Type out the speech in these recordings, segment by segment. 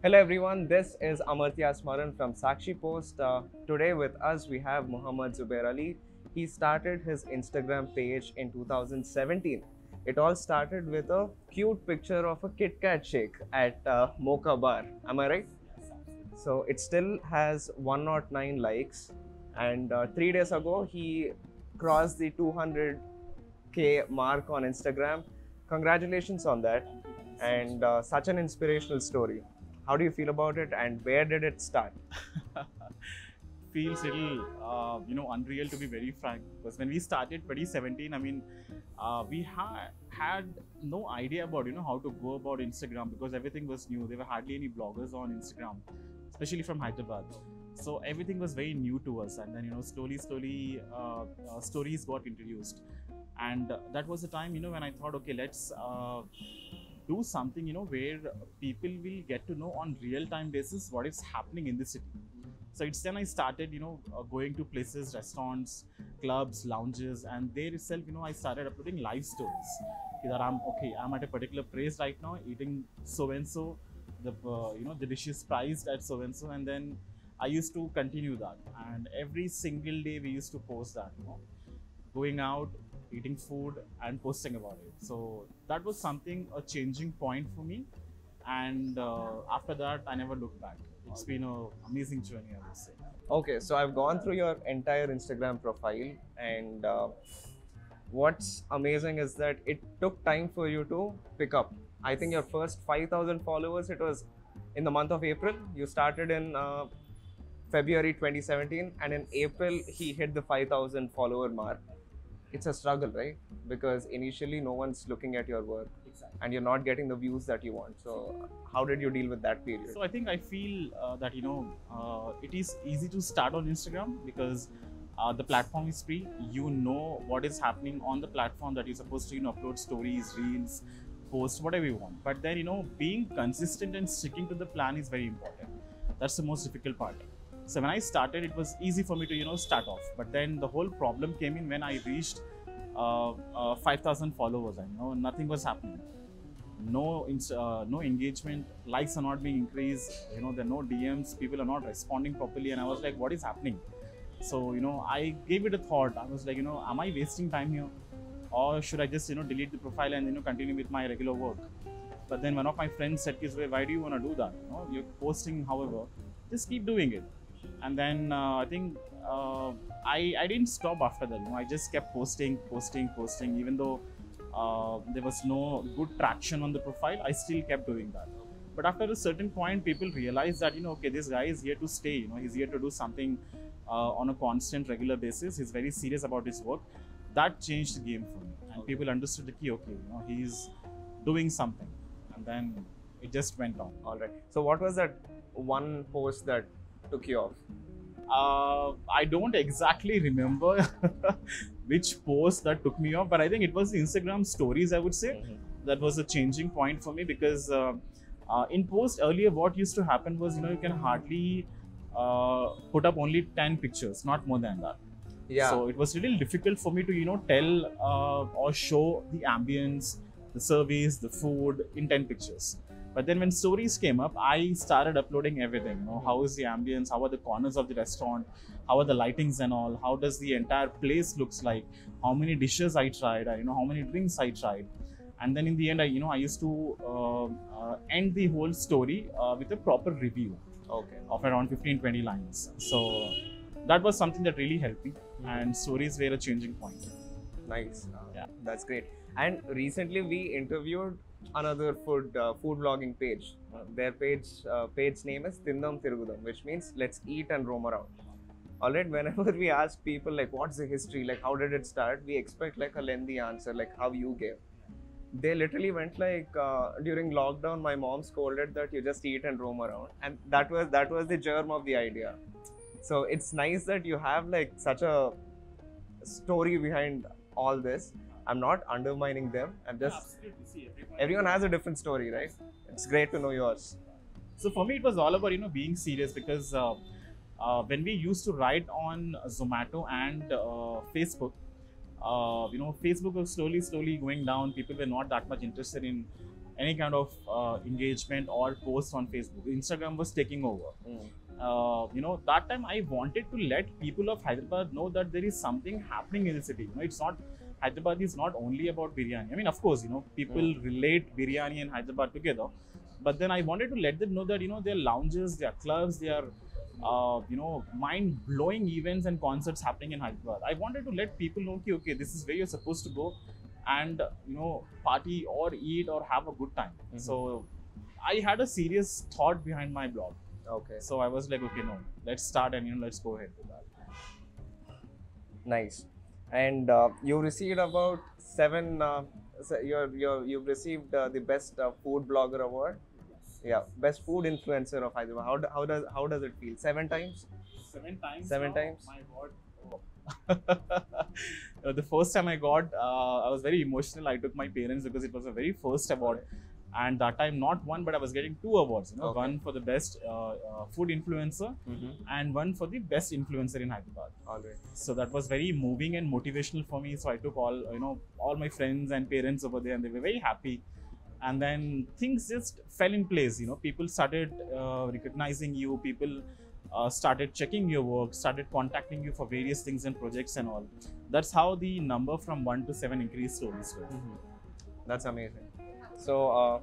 Hello everyone, this is Amartya Smaran from Sakshi Post. Today with us we have Mohd Zubair Ali. He started his Instagram page in 2017. It all started with a cute picture of a Kit Kat shake at Mocha Bar. Am I right? So it still has 109 likes, and 3 days ago he crossed the 200k mark on Instagram. Congratulations on that, and such an inspirational story. How do you feel about it, and where did it start? Feels little unreal, to be very frank, because when we started 2017, we had no idea about how to go about Instagram, because everything was new. There were hardly any bloggers on Instagram, especially from Hyderabad. So everything was very new to us, and then slowly stories got introduced, and that was the time when I thought, okay, let's do something where people will get to know on real time basis what is happening in the city. So it's then I started, going to places, restaurants, clubs, lounges, and there itself, I started uploading live stories. That I'm at a particular place right now, eating so and so, the dish is priced at so and so, and then I used to continue that. And every single day we used to post that, going out, eating food, and posting about it. So that was something, a changing point for me. And after that, I never looked back. It's been an amazing journey, I would say. Okay, so I've gone through your entire Instagram profile, and what's amazing is that it took time for you to pick up. I think your first 5,000 followers, it was in the month of April. You started in February 2017, and in April, he hit the 5,000 follower mark. It's a struggle, right? Because initially no one's looking at your work. Exactly. And you're not getting the views that you want. So how did you deal with that period? So I feel that it is easy to start on Instagram, because the platform is free. You know what is happening on the platform, that you're supposed to upload stories, reels, post, whatever you want. But then being consistent and sticking to the plan is very important. That's the most difficult part. So when I started, it was easy for me to start off. But then the whole problem came in when I reached 5,000 followers, and nothing was happening. No engagement, likes are not being increased. There are no DMs, people are not responding properly, and I was like, what is happening? So I gave it a thought. I was like, am I wasting time here, or should I just delete the profile and continue with my regular work? But then one of my friends said, why do you want to do that? You're posting, however, just keep doing it. And then I think I didn't stop after that. I just kept posting, even though there was no good traction on the profile. I still kept doing that. But after a certain point, people realized that okay, this guy is here to stay. He's here to do something on a constant, regular basis. He's very serious about his work. That changed the game for me, and people understood the key. Okay, he's doing something, and then it just went on. All right. So what was that one post that took you off? I don't exactly remember which post that took me off, but I think it was the Instagram stories, I would say. That was a changing point for me, because in post earlier, what used to happen was, you can hardly put up only 10 pictures, not more than that. Yeah. So it was really difficult for me to, tell or show the ambience, the service, the food in 10 pictures. But then when stories came up, I started uploading everything. How is the ambience? How are the corners of the restaurant? How are the lightings and all? How does the entire place looks like? How many dishes I tried? How many drinks I tried? And then in the end, I used to end the whole story with a proper review. Okay. Of around 15-20 lines. So that was something that really helped me. And stories were a changing point. Nice. Yeah. That's great. And recently we interviewed another food vlogging page. Their page name is Tindam Tirugudam, which means let's eat and roam around. Alright, whenever we ask people like what's the history, like how did it start, we expect like a lengthy answer, like how you gave. They literally went like during lockdown, my mom scolded that you just eat and roam around, and that was the germ of the idea. So it's nice that you have like such a story behind all this. I'm not undermining them. I'm just everyone has a different story, right? It's great to know yours. So for me, it was all about being serious, because when we used to write on Zomato and Facebook, Facebook was slowly going down. People were not that much interested in any kind of engagement or post on Facebook. Instagram was taking over. That time I wanted to let people of Hyderabad know that there is something happening in the city. It's not, Hyderabad is not only about biryani. I mean, of course, people relate biryani and Hyderabad together. But then I wanted to let them know that, there are lounges, there are clubs, there are, mind-blowing events and concerts happening in Hyderabad. I wanted to let people know, okay, this is where you're supposed to go and, party or eat or have a good time. So I had a serious thought behind my blog. Okay. So I was like, okay, no, let's start and, let's go ahead with that. Nice. And you received about 7. You've received the best food blogger award. Yeah, best food influencer of Hyderabad. How does it feel? 7 times? 7 times. 7 times. My God. The first time I got, I was very emotional. I took my parents because it was the very first award. And that time, not one, but I was getting 2 awards. Okay. One for the best food influencer and one for the best influencer in Hyderabad. All right. So that was very moving and motivational for me. So I took all my friends and parents over there, and they were very happy. And then things just fell in place. People started recognizing you. People started checking your work, started contacting you for various things and projects and all. That's how the number from 1 to 7 increased slowly. That's amazing. So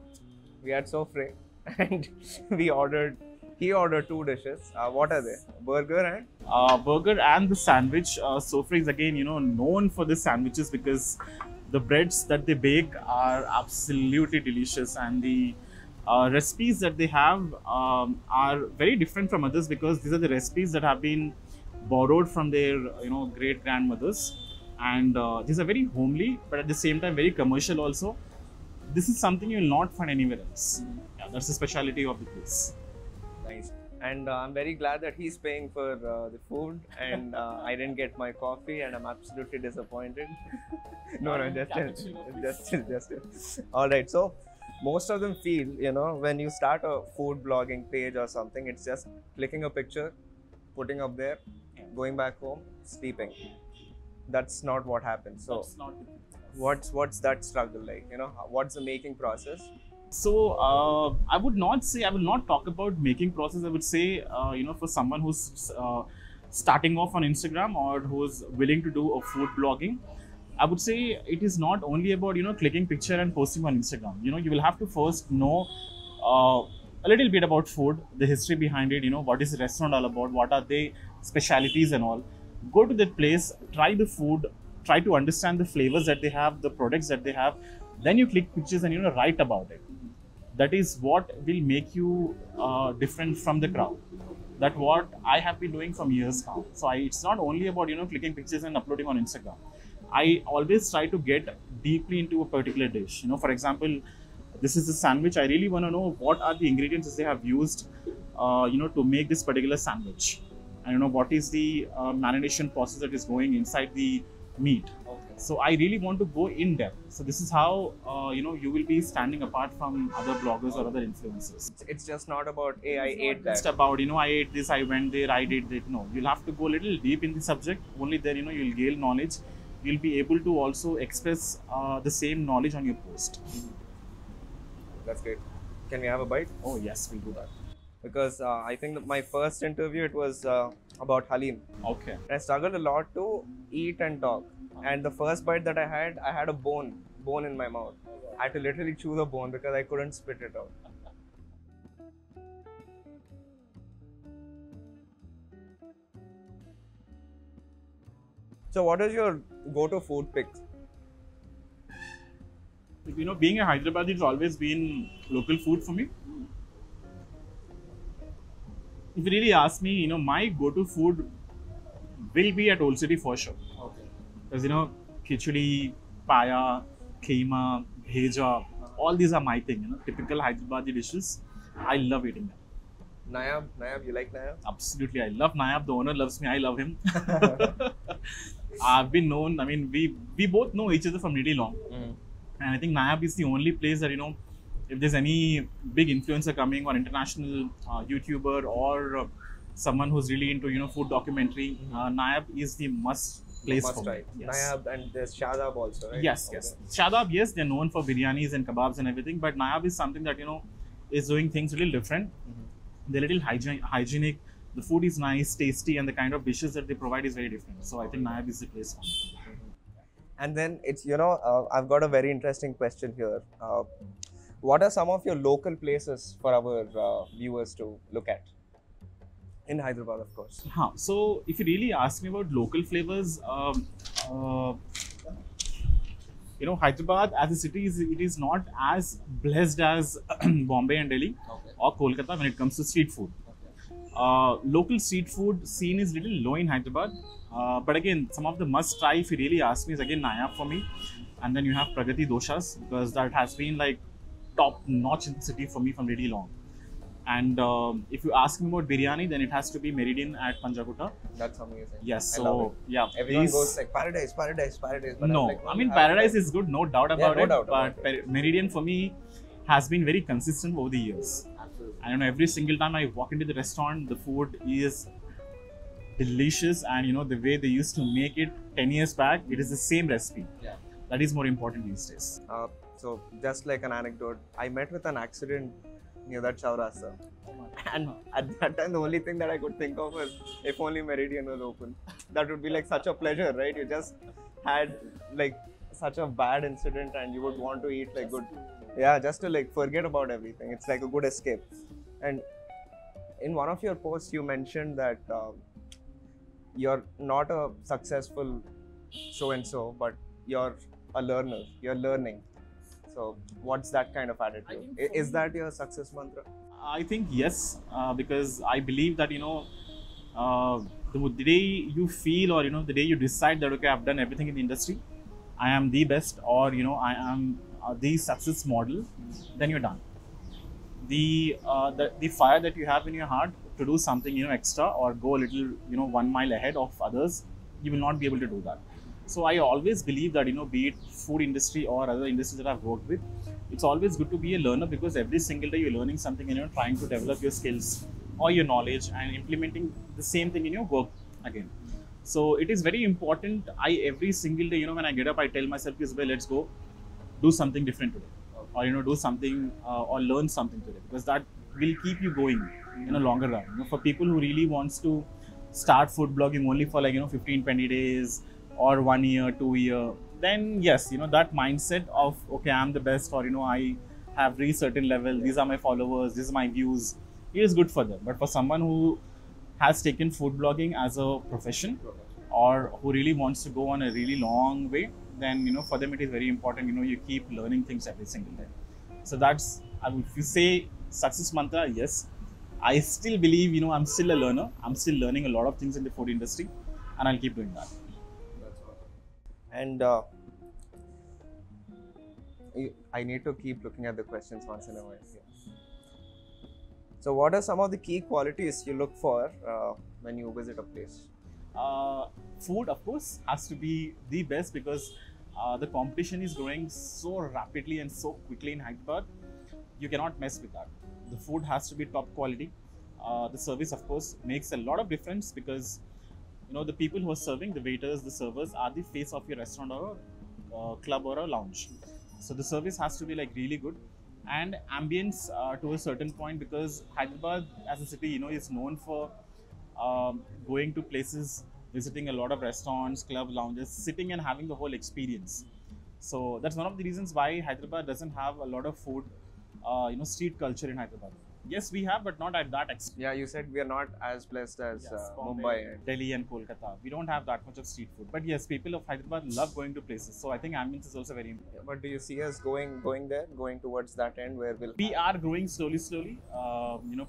we had Sofre and he ordered 2 dishes. What are they? Burger and? Burger and the sandwich. Sofre is again, known for the sandwiches because the breads that they bake are absolutely delicious, and the recipes that they have are very different from others because these are the recipes that have been borrowed from their great grandmothers, and these are very homely but at the same time very commercial also. This is something you will not find anywhere else. Yeah, that's the speciality of the place. Nice. And I'm very glad that he's paying for the food, and I didn't get my coffee, and I'm absolutely disappointed. No, just. All right. So most of them feel, when you start a food blogging page or something, it's just clicking a picture, putting up there, going back home, sleeping. That's not what happens. So That's not what's that struggle like? What's the making process? So I will not talk about making process. I would say, for someone who's starting off on Instagram or who's willing to do a food blogging, I would say it is not only about, clicking picture and posting on Instagram. You will have to first know a little bit about food, the history behind it, what is the restaurant all about, what are the specialities and all. Go to that place, try the food, try to understand the flavors that they have, the products that they have. Then you click pictures and, write about it. That is what will make you different from the crowd. That's what I have been doing from years now. So it's not only about, clicking pictures and uploading on Instagram. I always try to get deeply into a particular dish. For example, this is a sandwich. I really want to know what are the ingredients they have used, to make this particular sandwich. And, what is the marination process that is going inside the meat. Okay. So I really want to go in depth. So this is how you will be standing apart from other bloggers or other influencers. It's just not about I ate that. Just about I ate this, I went there, I did that. No, you'll have to go a little deep in the subject. Only then you'll gain knowledge. You'll be able to also express the same knowledge on your post. That's great. Can we have a bite? Oh yes, we'll do that. Because I think that my first interview, it was about Halim. Okay. And I struggled a lot to eat and talk. And the first bite that I had a bone in my mouth. I had to literally chew the bone because I couldn't spit it out. So what is your go-to food pick? Being a Hyderabadi, it's always been local food for me. If you really ask me, my go-to food will be at Old City for sure. Okay. Because, khichdi, paya, keema, bheja, all these are my thing, typical Hyderabadi dishes. I love eating them. Nayab, you like Nayab? Absolutely, I love Nayab. The owner loves me, I love him. I've been known, we both know each other from really long. And I think Nayab is the only place that, if there's any big influencer coming or international YouTuber or someone who's really into, food documentary, Nayab is the must place Must for try. me. Yes. Nayab and there's Shadab also, right? Yes, yes. Shadab, yes, they're known for biryanis and kebabs and everything, but Nayab is something that, is doing things a little different. They're a little hygienic. The food is nice, tasty, and the kind of dishes that they provide is very different. So I think Nayab is the place for me. And then it's, I've got a very interesting question here. What are some of your local places for our viewers to look at? In Hyderabad, of course. So if you really ask me about local flavors, Hyderabad as a city it is not as blessed as Bombay and Delhi or Kolkata when it comes to street food. Local street food scene is little low in Hyderabad, but again, some of the must try if you really ask me is again Nayab for me, and then you have Pragati Doshas because that has been like top notch in the city for me from really long. And if you ask me about biryani, then it has to be Meridian at Panjagutta. That's amazing. Yes, I love it. Yeah. Everyone goes like paradise. But No, like, I mean paradise is good, no doubt about no it. doubt But about it. Meridian for me has been very consistent over the years. Absolutely. And every single time I walk into the restaurant, the food is delicious, and the way they used to make it 10 years back, it is the same recipe. Yeah. That is more important these days. So just like an anecdote, I met with an accident near that Chaurasta. And at that time, the only thing that I could think of was if only Meridian was open. That would be like such a pleasure, right? You just had like such a bad incident and you would want to eat like good. Yeah, just to like forget about everything. It's like a good escape. And in one of your posts, you mentioned that you're not a successful so-and-so, but you're a learner. You're learning. So what's that kind of attitude? Is that your success mantra? I think yes, because I believe that the day you feel or the day you decide that okay, I've done everything in the industry, I am the best, or I am the success model, then you're done. The fire that you have in your heart to do something extra or go a little 1 mile ahead of others, you will not be able to do that. So I always believe that be it food industry or other industries that I've worked with, it's always good to be a learner because every single day you're learning something and you're trying to develop your skills or your knowledge and implementing the same thing in your work again. So it is very important. Every single day, when I get up, I tell myself, well, let's go do something different today, or do something or learn something today, because that will keep you going in a longer run. For people who really wants to start food blogging only for 15-20 days or 1 year, 2 year, then yes, that mindset of okay, I'm the best, or I have reached certain level, these are my followers, this is my views, it is good for them. But for someone who has taken food blogging as a profession or who really wants to go on a really long way, then for them it is very important, you keep learning things every single day. So that's, if you say success mantra, yes, I still believe I'm still a learner, I'm still learning a lot of things in the food industry, and I'll keep doing that. And I need to keep looking at the questions once in a while. Yeah. So what are some of the key qualities you look for when you visit a place? Food, of course, has to be the best because the competition is growing so rapidly and so quickly in Hyderabad. You cannot mess with that. The food has to be top quality. The service, of course, makes a lot of difference because the people who are serving, the waiters, the servers, are the face of your restaurant or a club or a lounge. So the service has to be really good, and ambience to a certain point, because Hyderabad as a city, is known for going to places, visiting a lot of restaurants, club, lounges, sitting and having the whole experience. So that's one of the reasons why Hyderabad doesn't have a lot of food, street culture in Hyderabad. Yes, we have, but not at that extent. Yeah, you said we are not as blessed as Mumbai, Delhi and Kolkata. We don't have that much of street food. But yes, people of Hyderabad love going to places. So I think ambience is also very important. Yeah, but do you see us going there, going towards that end where we are growing slowly.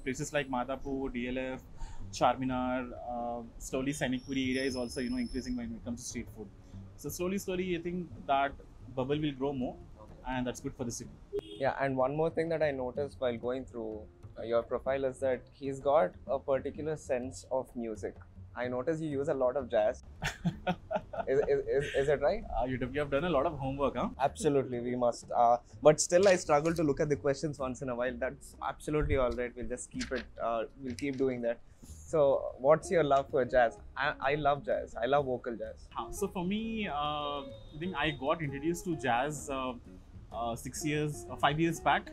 Places like Madhapur, DLF, Charminar, slowly Sanikpuri area is also increasing when it comes to street food. So slowly, I think that bubble will grow more, and that's good for the city. Yeah, and one more thing that I noticed while going through your profile is that he's got a particular sense of music. I noticed you use a lot of jazz. Is it right? You have done a lot of homework, huh? Absolutely, we must. But still, I struggle to look at the questions once in a while. That's absolutely all right. We'll just keep it. We'll keep doing that. So, what's your love for jazz? I love jazz. I love vocal jazz. So for me, I think I got introduced to jazz 6 years, 5 years back,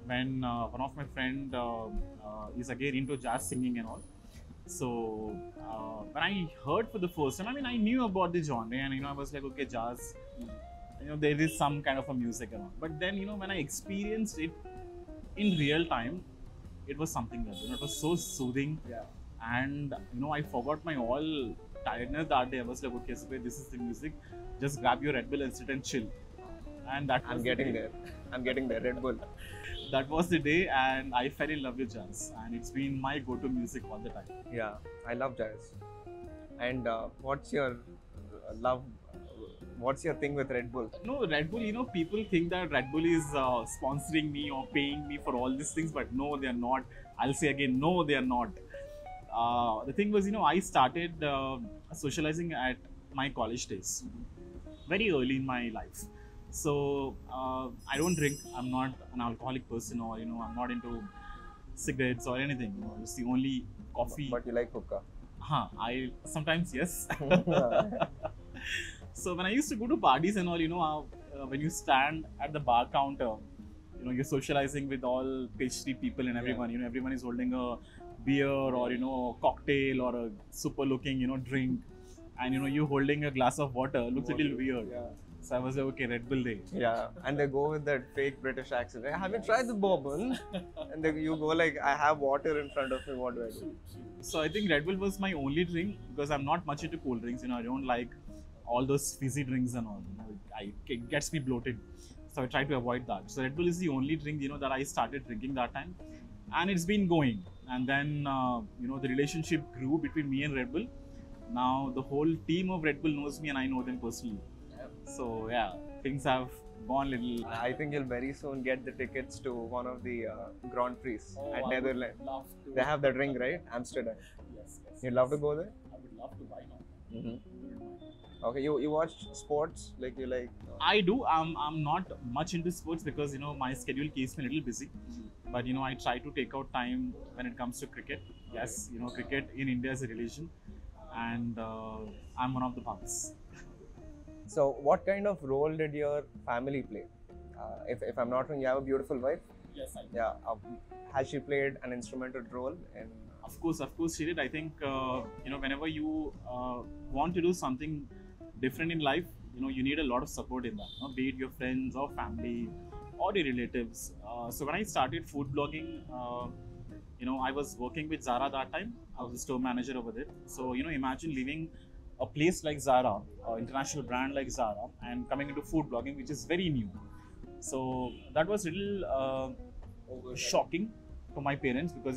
when one of my friend is again into jazz singing and all. So when I heard for the first time, I mean, I knew about the genre, and I was like, okay, jazz, there is some kind of a music and all. But then, when I experienced it in real time, it was something else. It was so soothing, Yeah. and I forgot my all tiredness that day. I was like, okay, so this is the music. Just grab your Red Bull and sit and chill. And that I'm was getting the day. there. I'm getting there. Red Bull. That was the day, and I fell in love with jazz, and it's been my go-to music all the time. Yeah, I love jazz. And what's your love? What's your thing with Red Bull? No, Red Bull, people think that Red Bull is sponsoring me or paying me for all these things, but no, they are not. I'll say again, no, they are not. The thing was, I started socializing at my college days, very early in my life. So I don't drink. I'm not an alcoholic person, or I'm not into cigarettes or anything. It's the only coffee. But you like hookah. I sometimes yes. So when I used to go to parties and all, when you stand at the bar counter, you're socializing with all pastry people and everyone. Everyone is holding a beer or a cocktail or a super looking drink, and you holding a glass of water. Looks a little weird. Yeah. So I was like, okay, Red Bull day. Yeah, and they go with that fake British accent. Like, have you tried the bourbon? And then you go like, I have water in front of me. What do I do? So I think Red Bull was my only drink, because I'm not much into cold drinks. I don't like all those fizzy drinks and all. It gets me bloated. So I try to avoid that. So Red Bull is the only drink that I started drinking that time, and it's been going. And then the relationship grew between me and Red Bull. Now the whole team of Red Bull knows me, and I know them personally. So yeah, things have gone little. I think you'll very soon get the tickets to one of the Grand Prix at Netherlands. Love to. They have that ring, right? Amsterdam. Yes. You'd love to go there? I would love to. Why not? Mm-hmm. Okay, you watch sports? Like you like? I do. I'm not much into sports because my schedule keeps me a little busy. But I try to take out time when it comes to cricket. Yes, cricket in India is a religion, and I'm one of the parts. So, what kind of role did your family play? If I'm not wrong, you have a beautiful wife. Yes, I do. Yeah. Has she played an instrumental role in? Of course, she did. I think whenever you want to do something different in life, you need a lot of support in that. Be it your friends or family or your relatives. So when I started food blogging, I was working with Zara that time. I was a store manager over there. So imagine leaving a place like Zara, an international brand like Zara, and coming into food blogging, which is very new. So that was a little shocking for my parents, because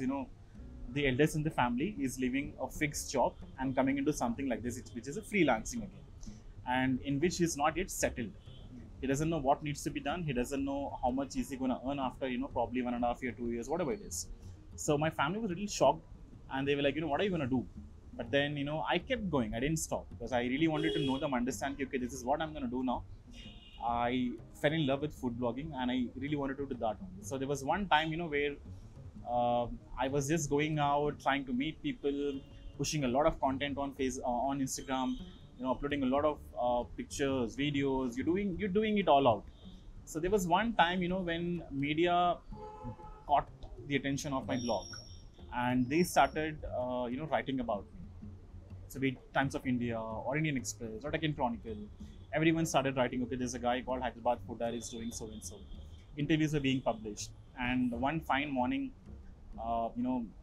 the eldest in the family is leaving a fixed job and coming into something like this, which is a freelancing again, and in which he's not yet settled. He doesn't know what needs to be done. He doesn't know how much is he going to earn after probably 1.5 years, 2 years, whatever it is. So my family was a little shocked, and they were like, what are you going to do? But then, I kept going. I didn't stop, because I really wanted to know them, understand, okay, this is what I'm going to do now. I fell in love with food blogging, and I really wanted to do that one. So there was one time, where I was just going out, trying to meet people, pushing a lot of content on Instagram, uploading a lot of pictures, videos. You're doing it all out. So there was one time, when media caught the attention of my blog, and they started, writing about me. So be it Times of India or Indian Express or Deccan Chronicle, everyone started writing, okay, there's a guy called Hyderabad Food Diary is doing so and so. Interviews are being published. And one fine morning,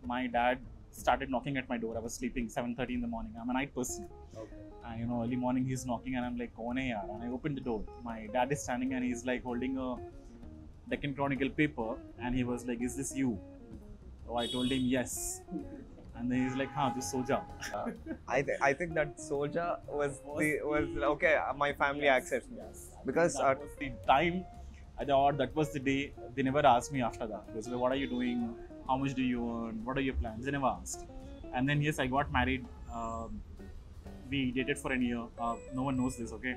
my dad started knocking at my door. I was sleeping, 7:30 in the morning. I'm a night person. Okay. And early morning he's knocking, and I'm like, "Kaun hai yaar?" And I opened the door. My dad is standing, and he's like holding a Deccan Chronicle paper, and he was like, "Is this you?" So I told him yes. And then he's like, this soja. I think that soja was okay. My family accepts me because that was the time. I thought that was the day. They never asked me after that. They said, what are you doing? How much do you earn? What are your plans? They never asked. And then yes, I got married. We dated for a year. No one knows this, okay?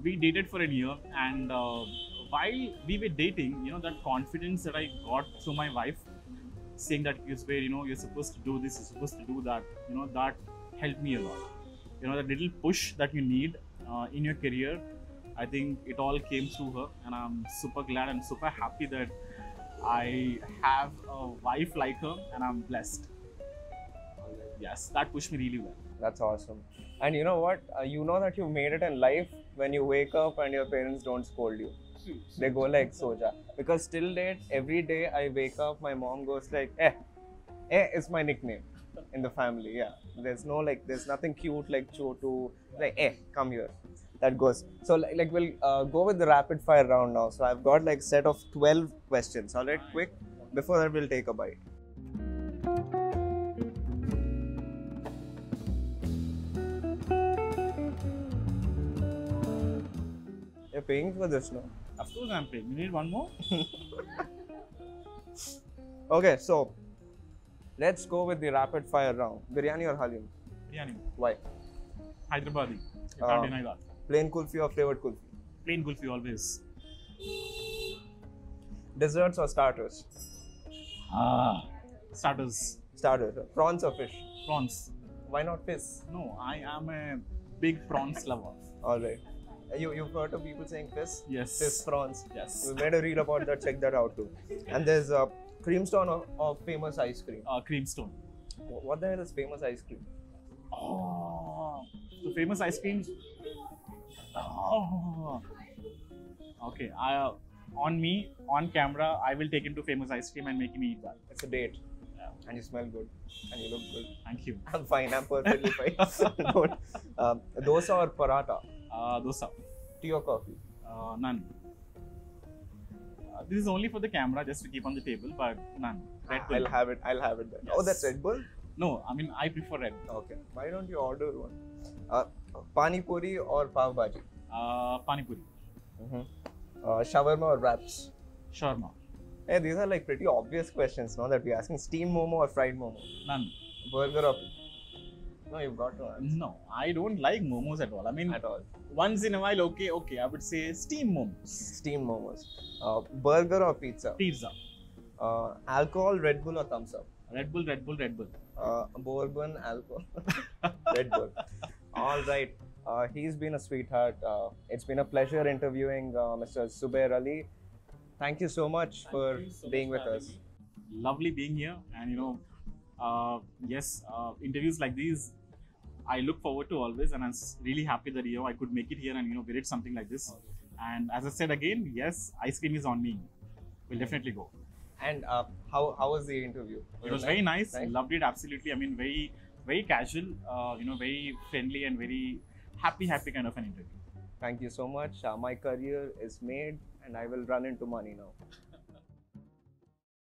We dated for a year, and while we were dating, that confidence that I got through my wife saying that it's where you're supposed to do this, you're supposed to do that. That helped me a lot. That little push that you need in your career. I think it all came through her, and I'm super glad and super happy that I have a wife like her, and I'm blessed. Yes, that pushed me really well. That's awesome. And you know what? You know that you made it in life when you wake up and your parents don't scold you. They go like soja. Because till date, every day I wake up, my mom goes like, is my nickname in the family. Yeah. There's nothing cute like Chotu, like, come here. That goes. So like we'll go with the rapid fire round now. So I've got like set of 12 questions. All right, quick. Before that, we'll take a bite. You're paying for this, no? Of course I'm paying. You need one more? Okay, so let's go with the rapid fire round. Biryani or halim? Biryani. Why? Hyderabadi. You can't deny that. Plain kulfi or flavored kulfi? Plain kulfi always. Desserts or starters? Starters. Starters. Prawns or fish? Prawns. Why not fish? No, I am a big prawns lover. Alright. You've heard of people saying fish? Yes. Fish prawns. Yes. We made a reel about that, check that out too. And there's creamstone of famous ice cream. Creamstone. What the hell is famous ice cream? Oh, the famous ice cream. Oh. Okay, on camera, I will take him to famous ice cream and make him eat that. It's a date. Yeah. And you smell good. And you look good. Thank you. I'm fine, I'm perfectly fine. Don't. Dosa or paratha? Dosa. Tea or coffee? None. This is only for the camera, just to keep on the table, but none. Red Bull. I'll have it then. Yes. Oh, that's Red Bull? No, I mean, I prefer Red Bull. Okay. Why don't you order one? Pani puri or pav bhaji? Pani puri. Shawarma or wraps? Shawarma. Hey, these are like pretty obvious questions, no? That we're asking. Steamed momo or fried momo? None. Burger or... No, you've got to answer. No, I don't like momos at all. I mean, At all. once in a while, okay, I would say steamed momos. Steamed momos. Burger or pizza? Pizza. Alcohol, Red Bull or thumbs up? Red Bull. Bourbon, alcohol, Red Bull. All right. He's been a sweetheart. It's been a pleasure interviewing Mr. Zubair Ali. Thank you so much for being with us. Lovely being here, and yes, interviews like these I look forward to always, and I'm really happy that I could make it here and we did something like this. And as I said again, yes, ice cream is on me. We'll definitely go. And how was the interview? It was very nice. Loved it absolutely. I mean, very casual, very friendly and very happy kind of an interview. Thank you so much. My career is made, and I will run into money now.